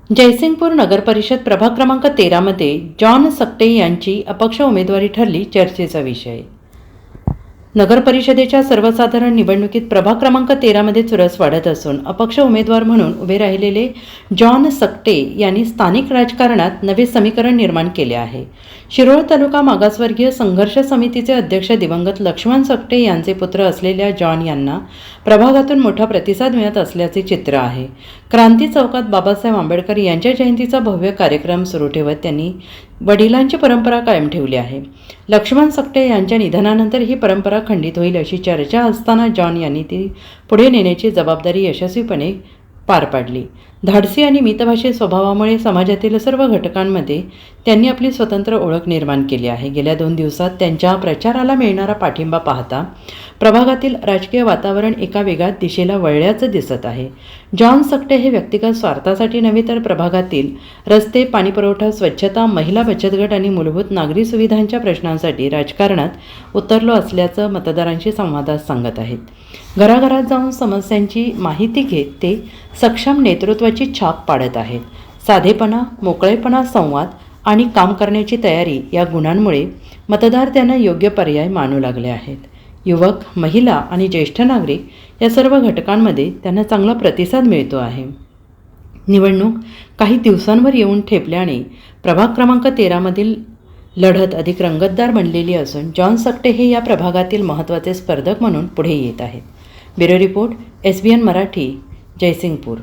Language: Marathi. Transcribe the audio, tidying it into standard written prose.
जयसिंगपूर नगरपरिषद प्रभाग क्रमांक 13 मध्ये जॉन सकटे यांची अपक्ष उमेदवारी ठरली चर्चेचा विषय। नगरपरिषदेच्या सर्वसाधारण निवडणुकीत प्रभाग क्रमांक 13 मध्ये चुरस वाढत असून अपक्ष उमेदवार म्हणून उभे राहिलेले जॉन सकटे यांनी स्थानिक राजकारणात नवे समीकरण निर्माण केले आहे। शिरोळ तालुका मागासवर्गीय संघर्ष समितीचे अध्यक्ष दिवंगत लक्ष्मण सकटे यांचे पुत्र असलेल्या जॉन यांना प्रभागातून मोठा प्रतिसाद मिळत असल्याचे चित्र आहे। क्रांती चौकात बाबासाहेब आंबेडकर यांच्या जयंतीचा भव्य कार्यक्रम सुरू ठेवत त्यांनी वडिलांची परंपरा कायम ठेवली आहे। लक्ष्मण सकटे यांच्या निधनानंतर ही परंपरा खंडित होईल अशी चर्चा असताना जॉन यांनी ती पुढे नेण्याची जबाबदारी यशस्वीपणे पार पाडली। धाडसी आणि मितभाषी स्वभावामुळे समाजातील सर्व घटकांमध्ये त्यांनी आपली स्वतंत्र ओळख निर्माण केली आहे। गेल्या 2 दिवसात त्यांच्या प्रचाराला मिळणारा पाठिंबा पाहता प्रभागातील राजकीय वातावरण एका वेगळ्या दिशेला वळल्याचं दिसत आहे। जॉन सकटे हे व्यक्तिगत स्वार्थासाठी नव्हे तर प्रभागातील रस्ते, पाणीपुरवठा, स्वच्छता, महिला बचत गट आणि मूलभूत नागरी सुविधांच्या प्रश्नांसाठी राजकारणात उतरलो असल्याचं मतदारांशी संवादात सांगत आहेत। घराघरात जाऊन समस्यांची माहिती घेत ते सक्षम नेतृत्वाची छाप पाडत आहेत। साधेपणा, मोकळेपणा, संवाद आणि काम करण्याची तयारी या गुणांमुळे मतदार त्यांना योग्य पर्याय मानू लागले आहेत। युवक, महिला आणि ज्येष्ठ नागरिक या सर्व घटकांमध्ये त्यांना चांगला प्रतिसाद मिळतो आहे। निवडणूक काही दिवसांवर येऊन ठेपल्याने प्रभाग क्रमांक 13 मधील लढत अधिक रंगतदार बनलेली असून जॉन सकटे हे या प्रभागातील महत्त्वाचे स्पर्धक म्हणून पुढे येत आहेत। Bureau report, SBN Marathi, Jaysingpur.